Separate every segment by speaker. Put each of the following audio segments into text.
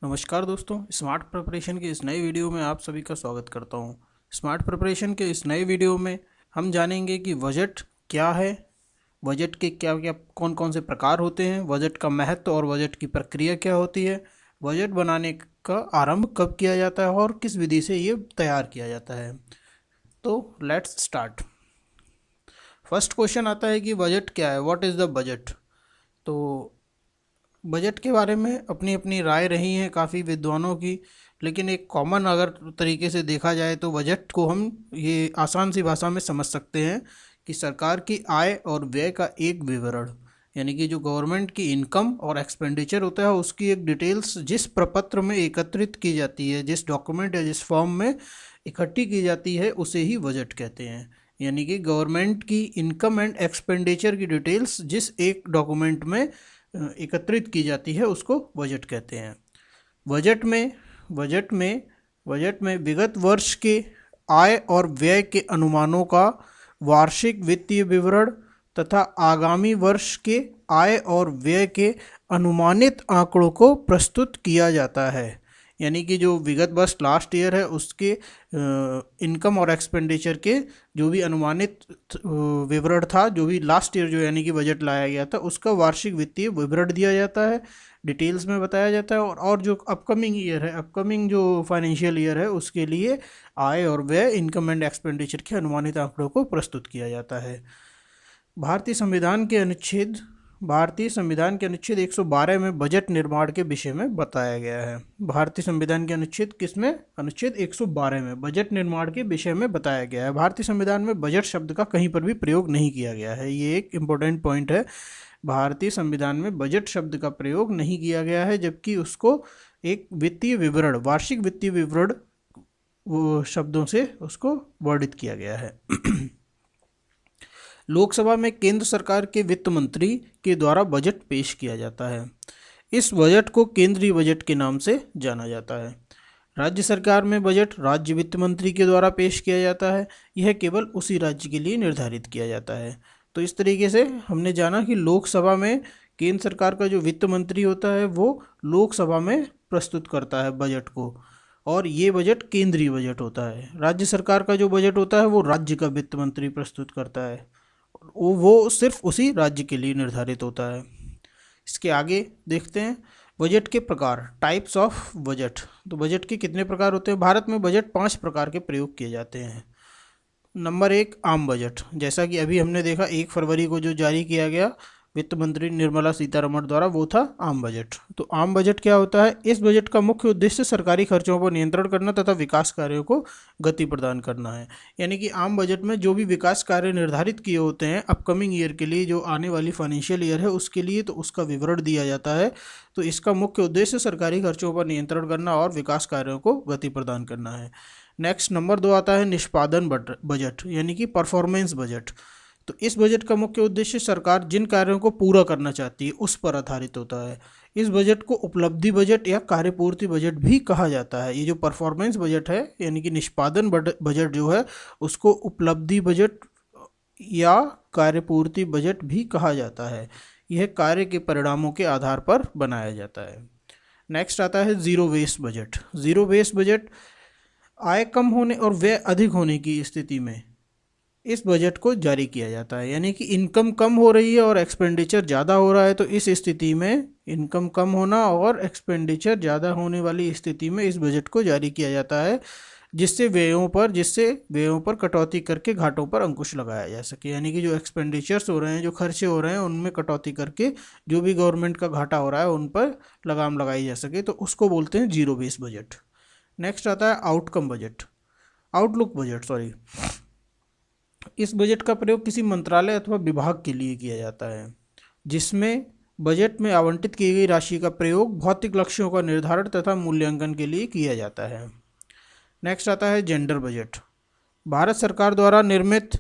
Speaker 1: नमस्कार दोस्तों, smart preparation के इस नए वीडियो में आप सभी का स्वागत करता हूं। स्मार्ट प्रिपरेशन के इस नए वीडियो में हम जानेंगे कि बजट क्या है, बजट के क्या क्या कौन कौन से प्रकार होते हैं, बजट का महत्व और बजट की प्रक्रिया क्या होती है, बजट बनाने का आरंभ कब किया जाता है और किस विधि से ये तैयार किया जाता है। तो लेट्स स्टार्ट। फर्स्ट क्वेश्चन आता है कि बजट क्या है, व्हाट इज़ द बजट। तो बजट के बारे में अपनी अपनी राय रही है काफ़ी विद्वानों की, लेकिन एक कॉमन अगर तरीके से देखा जाए तो बजट को हम ये आसान सी भाषा में समझ सकते हैं कि सरकार की आय और व्यय का एक विवरण, यानी कि जो गवर्नमेंट की इनकम और एक्सपेंडिचर होता है उसकी एक डिटेल्स जिस प्रपत्र में एकत्रित की जाती है, जिस डॉक्यूमेंट या जिस फॉर्म में इकट्ठी की जाती है, उसे ही बजट कहते हैं। यानी कि गवर्नमेंट की इनकम एंड एक्सपेंडिचर की डिटेल्स जिस एक डॉक्यूमेंट में एकत्रित की जाती है उसको बजट कहते हैं। बजट में बजट में बजट में विगत वर्ष के आय और व्यय के अनुमानों का वार्षिक वित्तीय विवरण तथा आगामी वर्ष के आय और व्यय के अनुमानित आंकड़ों को प्रस्तुत किया जाता है। यानी कि जो विगत वर्ष लास्ट ईयर है उसके इनकम और एक्सपेंडिचर के जो भी अनुमानित विवरण था, जो भी लास्ट ईयर जो यानी कि बजट लाया गया था उसका वार्षिक वित्तीय विवरण दिया जाता है, डिटेल्स में बताया जाता है। और जो अपकमिंग ईयर है, अपकमिंग जो फाइनेंशियल ईयर है उसके लिए आय और व्यय, इनकम एंड एक्सपेंडिचर के अनुमानित आंकड़ों को प्रस्तुत किया जाता है। भारतीय संविधान के अनुच्छेद 112 में बजट निर्माण के विषय में बताया गया है। भारतीय संविधान के अनुच्छेद किसमें? अनुच्छेद 112 में बजट निर्माण के विषय में बताया गया है। भारतीय संविधान में बजट शब्द का कहीं पर भी प्रयोग नहीं किया गया है, ये एक इम्पोर्टेंट पॉइंट है। भारतीय संविधान में बजट शब्द का प्रयोग नहीं किया गया है, जबकि उसको एक वित्तीय विवरण, वार्षिक वित्तीय विवरण वो शब्दों से उसको वर्णित किया गया है। लोकसभा में केंद्र सरकार के वित्त मंत्री के द्वारा बजट पेश किया जाता है। इस बजट को केंद्रीय बजट के नाम से जाना जाता है। राज्य सरकार में बजट राज्य वित्त मंत्री के द्वारा पेश किया जाता है। यह केवल उसी राज्य के लिए निर्धारित किया जाता है। तो इस तरीके से हमने जाना कि लोकसभा में केंद्र सरकार का जो वित्त मंत्री होता है वो लोकसभा में प्रस्तुत करता है बजट को, और ये बजट केंद्रीय बजट होता है। राज्य सरकार का जो बजट होता है वो राज्य का वित्त मंत्री प्रस्तुत करता है, वो सिर्फ उसी राज्य के लिए निर्धारित होता है। इसके आगे देखते हैं बजट के प्रकार, टाइप्स ऑफ बजट। तो बजट के कितने प्रकार होते हैं? भारत में बजट 5 प्रकार के प्रयोग किए जाते हैं। नंबर 1, आम बजट। जैसा कि अभी हमने देखा 1 फरवरी को जो जारी किया गया वित्त मंत्री निर्मला सीतारमण द्वारा, वो था आम बजट। तो आम बजट क्या होता है? इस बजट का मुख्य उद्देश्य सरकारी खर्चों पर नियंत्रण करना तथा विकास कार्यों को गति प्रदान करना है। यानी कि आम बजट में जो भी विकास कार्य निर्धारित किए होते हैं अपकमिंग ईयर के लिए, जो आने वाली फाइनेंशियल ईयर है उसके लिए, तो उसका विवरण दिया जाता है। तो इसका मुख्य उद्देश्य सरकारी खर्चों पर नियंत्रण करना और विकास कार्यों को गति प्रदान करना है। नेक्स्ट नंबर 2 आता है निष्पादन बजट, यानी कि परफॉर्मेंस बजट। तो इस बजट का मुख्य उद्देश्य सरकार जिन कार्यों को पूरा करना चाहती है उस पर आधारित होता है। इस बजट को उपलब्धि बजट या कार्यपूर्ति बजट भी कहा जाता है। ये जो परफॉर्मेंस बजट है यानी कि निष्पादन बजट जो है उसको उपलब्धि बजट या कार्यपूर्ति बजट भी कहा जाता है। यह कार्य के परिणामों के आधार पर बनाया जाता है। नेक्स्ट आता है zero waste budget. Zero waste budget आय कम होने और व्यय अधिक होने की स्थिति में इस बजट को जारी किया जाता है। यानी कि इनकम कम हो रही है और एक्सपेंडिचर ज़्यादा हो रहा है, तो इस स्थिति में इनकम कम होना और एक्सपेंडिचर ज़्यादा होने वाली स्थिति में इस बजट को जारी किया जाता है, जिससे व्ययों पर कटौती करके घाटों पर अंकुश लगाया जा सके। यानी कि जो एक्सपेंडिचर्स हो रहे हैं, जो खर्चे हो रहे हैं, उनमें कटौती करके जो भी गवर्नमेंट का घाटा हो रहा है उन पर लगाम लगाई जा सके, तो उसको बोलते हैं जीरो बेस बजट। नेक्स्ट आता है आउटलुक बजट। इस बजट का प्रयोग किसी मंत्रालय अथवा विभाग के लिए किया जाता है, जिसमें बजट में आवंटित की गई राशि का प्रयोग भौतिक लक्ष्यों का निर्धारण तथा मूल्यांकन के लिए किया जाता है। नेक्स्ट आता है जेंडर बजट। भारत सरकार द्वारा निर्मित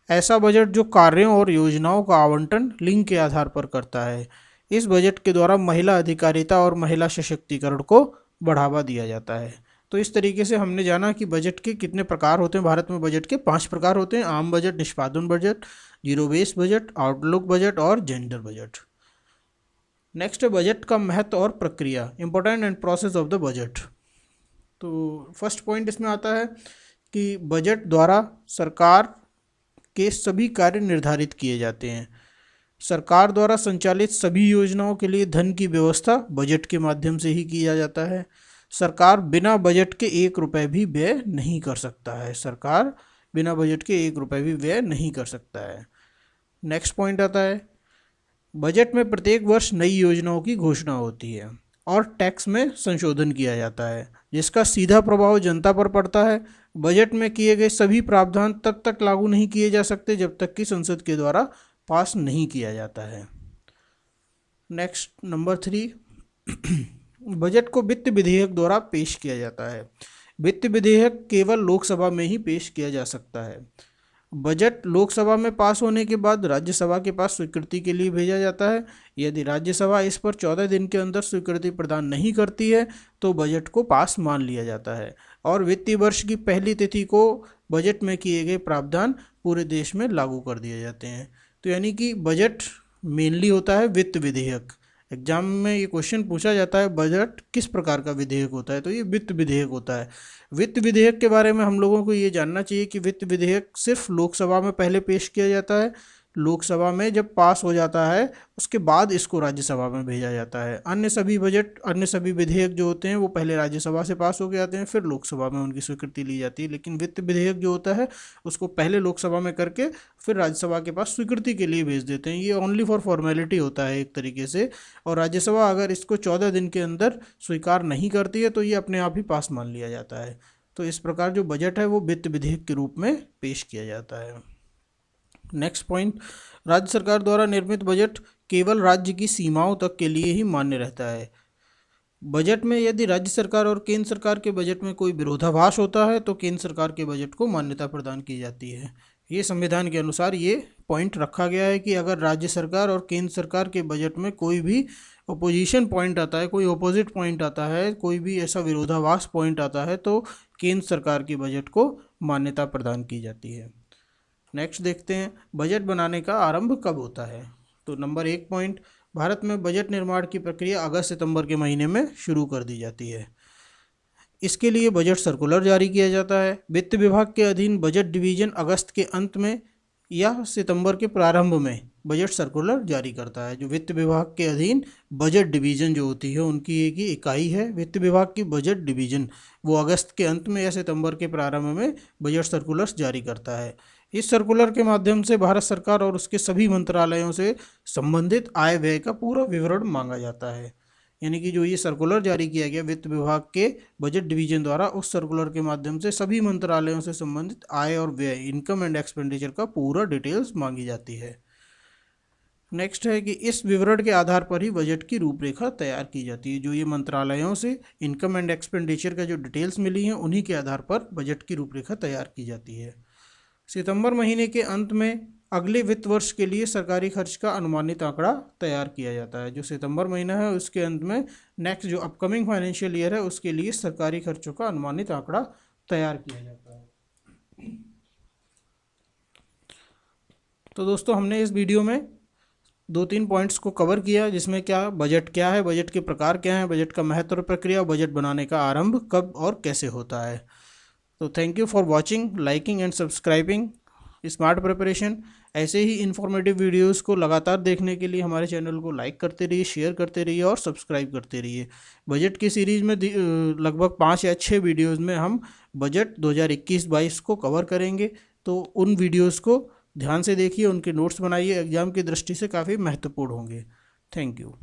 Speaker 1: ऐसा बजट जो कार्यों और योजनाओं का आवंटन लिंग के आधार पर करता है। इस बजट के द्वारा महिला अधिकारिता और महिला सशक्तिकरण को बढ़ावा दिया जाता है। तो इस तरीके से हमने जाना कि बजट के कितने प्रकार होते हैं। भारत में बजट के 5 प्रकार होते हैं: आम बजट, निष्पादन budget, zero base budget, outlook budget और जेंडर बजट। नेक्स्ट है बजट का महत्व और प्रक्रिया, important and process of the budget. तो फर्स्ट पॉइंट इसमें आता है कि बजट द्वारा सरकार के सभी कार्य निर्धारित किए जाते हैं। सरकार द्वारा संचालित सभी योजनाओं के लिए धन की व्यवस्था बजट के माध्यम से ही किया जाता है। सरकार बिना बजट के 1 रुपये भी व्यय नहीं कर सकता है। सरकार बिना बजट के 1 रुपये भी व्यय नहीं कर सकता है। नेक्स्ट पॉइंट आता है बजट में प्रत्येक वर्ष नई योजनाओं की घोषणा होती है और टैक्स में संशोधन किया जाता है, जिसका सीधा प्रभाव जनता पर पड़ता है। बजट में किए गए सभी प्रावधान तब तक लागू नहीं किए जा सकते जब तक कि संसद के द्वारा पास नहीं किया जाता है। नेक्स्ट नंबर 3, बजट को वित्त विधेयक द्वारा पेश किया जाता है। वित्त विधेयक केवल लोकसभा में ही पेश किया जा सकता है। बजट लोकसभा में पास होने के बाद राज्यसभा के पास स्वीकृति के लिए भेजा जाता है। यदि राज्यसभा इस पर 14 दिन के अंदर स्वीकृति प्रदान नहीं करती है तो बजट को पास मान लिया जाता है और वित्तीय वर्ष की पहली तिथि को बजट में किए गए प्रावधान पूरे देश में लागू कर दिए जाते हैं। तो यानी कि बजट मेनली होता है वित्त विधेयक। एग्जाम में ये क्वेश्चन पूछा जाता है बजट किस प्रकार का विधेयक होता है, तो ये वित्त विधेयक होता है। वित्त विधेयक के बारे में हम लोगों को ये जानना चाहिए कि वित्त विधेयक सिर्फ लोकसभा में पहले पेश किया जाता है। लोकसभा में जब पास हो जाता है उसके बाद इसको राज्यसभा में भेजा जाता है। अन्य सभी विधेयक जो होते हैं वो पहले राज्यसभा से पास होके आते हैं, फिर लोकसभा में उनकी स्वीकृति ली जाती है। लेकिन वित्त विधेयक जो होता है उसको पहले लोकसभा में करके फिर राज्यसभा के पास स्वीकृति के लिए भेज देते हैं। ये ओनली फॉर फॉर्मेलिटी होता है एक तरीके से, और राज्यसभा अगर इसको 14 दिन के अंदर स्वीकार नहीं करती है तो ये अपने आप ही पास मान लिया जाता है। तो इस प्रकार जो बजट है वो वित्त विधेयक के रूप में पेश किया जाता है। नेक्स्ट पॉइंट, राज्य सरकार द्वारा निर्मित बजट केवल राज्य की सीमाओं तक के लिए ही मान्य रहता है। बजट में यदि राज्य सरकार और केंद्र सरकार के बजट में कोई विरोधाभास होता है तो केंद्र सरकार के बजट को मान्यता प्रदान की जाती है। ये संविधान के अनुसार ये पॉइंट रखा गया है कि अगर राज्य सरकार और केंद्र सरकार के बजट में कोई भी अपोजिशन पॉइंट आता है, कोई अपोजिट पॉइंट आता है, कोई भी ऐसा विरोधाभास पॉइंट आता है तो केंद्र सरकार के बजट को मान्यता प्रदान की जाती है। नेक्स्ट देखते हैं बजट बनाने का आरंभ कब होता है। तो नंबर 1 पॉइंट, भारत में बजट निर्माण की प्रक्रिया अगस्त सितंबर के महीने में शुरू कर दी जाती है। इसके लिए बजट सर्कुलर जारी किया जाता है। वित्त विभाग के अधीन बजट डिवीजन अगस्त के अंत में या सितंबर के प्रारंभ में बजट सर्कुलर जारी करता है। जो वित्त विभाग के अधीन बजट डिवीजन जो होती है उनकी एक ही इकाई है वित्त विभाग की बजट डिवीजन, वो अगस्त के अंत में या सितंबर के प्रारंभ में बजट सर्कुलर्स जारी करता है। इस सर्कुलर के माध्यम से भारत सरकार और उसके सभी मंत्रालयों से संबंधित आय व्यय का पूरा विवरण मांगा जाता है। यानी कि जो ये सर्कुलर जारी किया गया वित्त विभाग के बजट डिवीजन द्वारा, उस सर्कुलर के माध्यम से सभी मंत्रालयों से संबंधित आय और व्यय, इनकम एंड एक्सपेंडिचर का पूरा डिटेल्स मांगी जाती है। नेक्स्ट है कि इस विवरण के आधार पर ही बजट की रूपरेखा तैयार की जाती है। जो ये मंत्रालयों से इनकम एंड एक्सपेंडिचर का जो डिटेल्स मिली हैं उन्हीं के आधार पर बजट की रूपरेखा तैयार की जाती है। सितंबर महीने के अंत में अगले वित्त वर्ष के लिए सरकारी खर्च का अनुमानित आंकड़ा तैयार किया जाता है। जो सितंबर महीना है उसके अंत में नेक्स्ट जो अपकमिंग फाइनेंशियल ईयर है उसके लिए सरकारी खर्चों का अनुमानित आंकड़ा तैयार किया जाता है। तो दोस्तों हमने इस वीडियो में 2-3 पॉइंट्स को कवर किया, जिसमें क्या है, बजट के प्रकार क्या हैं, बजट का महत्व और प्रक्रिया, बजट बनाने का आरंभ कब और कैसे होता है। तो thank you for watching, liking and subscribing smart preparation. ऐसे ही इन्फॉर्मेटिव वीडियोस को लगातार देखने के लिए हमारे चैनल को लाइक करते रहिए, शेयर करते रहिए और सब्सक्राइब करते रहिए। बजट की सीरीज़ में लगभग 5 या 6 वीडियोस में हम बजट 2021-22 को कवर करेंगे। तो उन वीडियोस को ध्यान से देखिए, उनके नोट्स बनाइए, एग्जाम की दृष्टि से काफ़ी महत्वपूर्ण होंगे। Thank you.